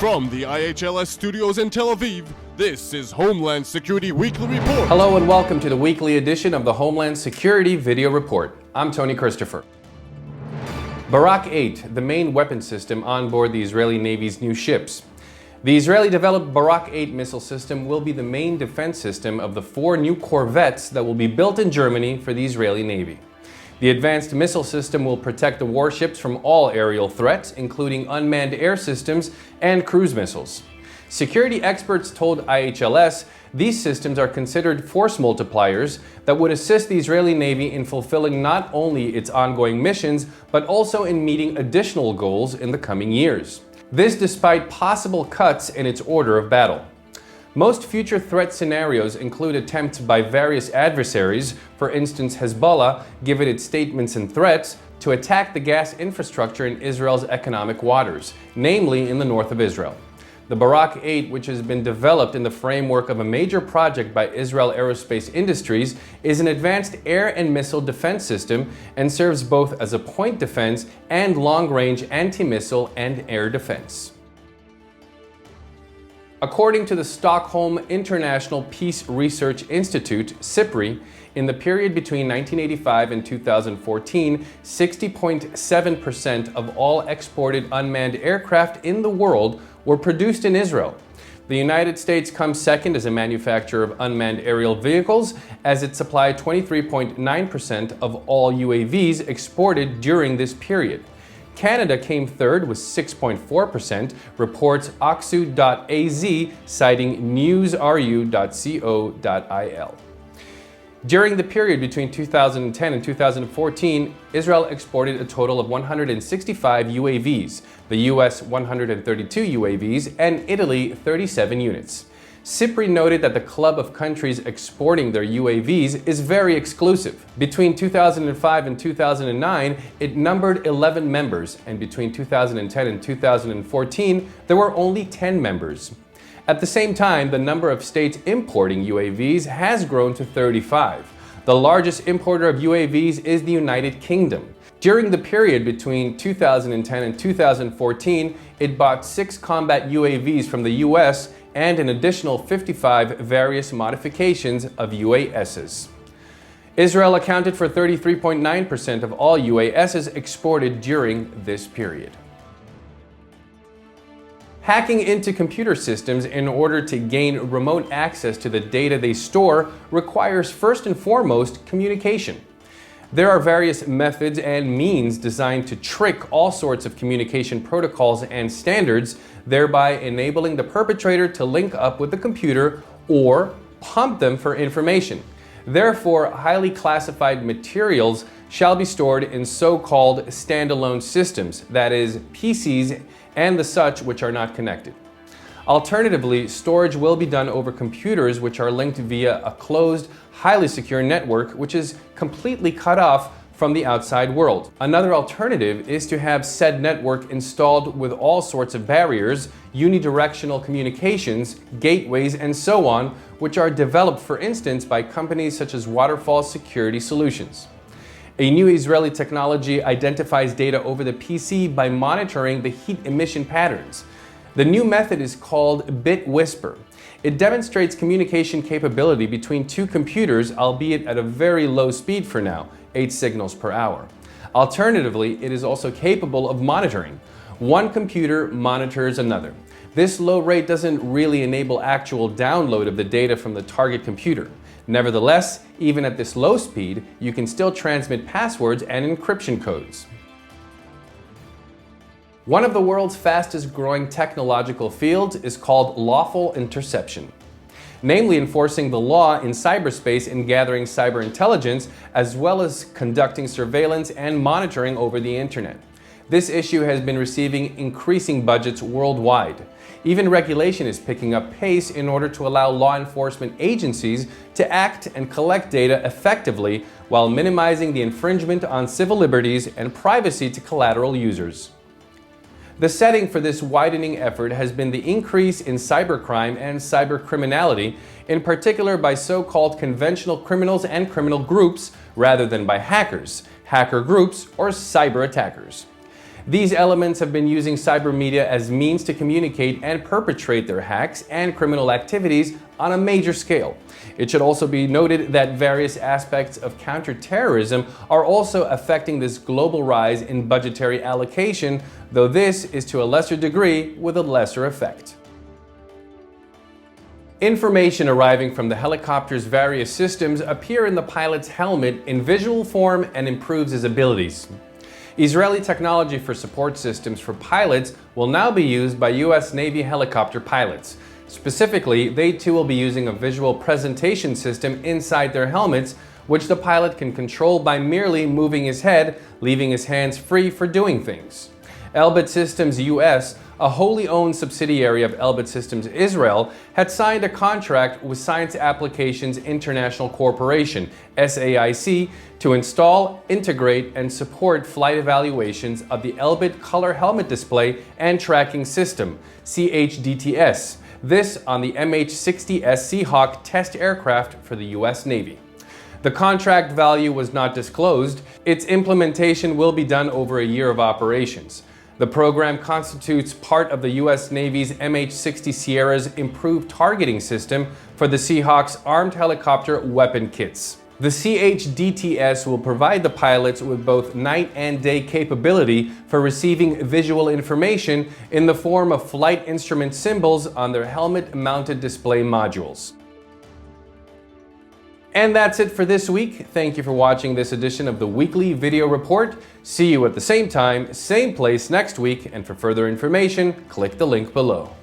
From the iHLS studios in Tel Aviv, this is Homeland Security Weekly Report. Hello and welcome to the weekly edition of the Homeland Security Video Report. I'm Tony Christopher. Barak 8, the main weapon system on board the Israeli Navy's new ships. The Israeli-developed Barak 8 missile system will be the main defense system of the 4 new corvettes that will be built in Germany for the Israeli Navy. The advanced missile system will protect the warships from all aerial threats, including unmanned air systems and cruise missiles. Security experts told iHLS these systems are considered force multipliers that would assist the Israeli Navy in fulfilling not only its ongoing missions, but also in meeting additional goals in the coming years. This despite possible cuts in its order of battle. Most future threat scenarios include attempts by various adversaries, for instance Hezbollah, given its statements and threats, to attack the gas infrastructure in Israel's economic waters, namely in the north of Israel. The Barak 8, which has been developed in the framework of a major project by Israel Aerospace Industries, is an advanced air and missile defense system and serves both as a point defense and long-range anti-missile and air defense. According to the Stockholm International Peace Research Institute, SIPRI, in the period between 1985 and 2014, 60.7% of all exported unmanned aircraft in the world were produced in Israel. The United States comes second as a manufacturer of unmanned aerial vehicles, as it supplied 23.9% of all UAVs exported during this period. Canada came third with 6.4%, reports oxu.az, citing newsru.co.il. During the period between 2010 and 2014, Israel exported a total of 165 UAVs, the US 132 UAVs, and Italy 37 units. SIPRI noted that the club of countries exporting their UAVs is very exclusive. Between 2005 and 2009, it numbered 11 members, and between 2010 and 2014, there were only 10 members. At the same time, the number of states importing UAVs has grown to 35. The largest importer of UAVs is the United Kingdom. During the period between 2010 and 2014, it bought 6 combat UAVs from the US and an additional 55 various modifications of UASs. Israel accounted for 33.9% of all UASs exported during this period. Hacking into computer systems in order to gain remote access to the data they store requires first and foremost communication. There are various methods and means designed to trick all sorts of communication protocols and standards, thereby enabling the perpetrator to link up with the computer or pump them for information. Therefore, highly classified materials shall be stored in so-called standalone systems, that is, PCs and the such which are not connected. Alternatively, storage will be done over computers which are linked via a closed, highly secure network which is completely cut off from the outside world. Another alternative is to have said network installed with all sorts of barriers, unidirectional communications, gateways, and so on, which are developed, for instance, by companies such as Waterfall Security Solutions. A new Israeli technology identifies data over the PC by monitoring the heat emission patterns. The new method is called Bit Whisper. It demonstrates communication capability between 2 computers, albeit at a very low speed for now, 8 signals per hour. Alternatively, it is also capable of monitoring. One computer monitors another. This low rate doesn't really enable actual download of the data from the target computer. Nevertheless, even at this low speed, you can still transmit passwords and encryption codes. One of the world's fastest growing technological fields is called Lawful Interception, namely enforcing the law in cyberspace and gathering cyber intelligence, as well as conducting surveillance and monitoring over the internet. This issue has been receiving increasing budgets worldwide. Even regulation is picking up pace in order to allow law enforcement agencies to act and collect data effectively while minimizing the infringement on civil liberties and privacy to collateral users. The setting for this widening effort has been the increase in cybercrime and cybercriminality, in particular by so-called conventional criminals and criminal groups, rather than by hackers, hacker groups, or cyber attackers. These elements have been using cyber media as means to communicate and perpetrate their hacks and criminal activities on a major scale. It should also be noted that various aspects of counterterrorism are also affecting this global rise in budgetary allocation, though this is to a lesser degree with a lesser effect. Information arriving from the helicopter's various systems appear in the pilot's helmet in visual form and improves his abilities. Israeli technology for support systems for pilots will now be used by US Navy helicopter pilots. Specifically, they too will be using a visual presentation system inside their helmets, which the pilot can control by merely moving his head, leaving his hands free for doing things. Elbit Systems US, a wholly owned subsidiary of Elbit Systems Israel, had signed a contract with Science Applications International Corporation, SAIC, to install, integrate, and support flight evaluations of the Elbit Color Helmet Display and Tracking System, CHDTS, this on the MH-60S Seahawk test aircraft for the US Navy. The contract value was not disclosed. Its implementation will be done over a year of operations. The program constitutes part of the US Navy's MH-60 Sierra's improved targeting system for the Seahawk's armed helicopter weapon kits. The CHDTS will provide the pilots with both night and day capability for receiving visual information in the form of flight instrument symbols on their helmet-mounted display modules. And that's it for this week. Thank you for watching this edition of the Weekly Video Report. See you at the same time, same place next week, and for further information, click the link below.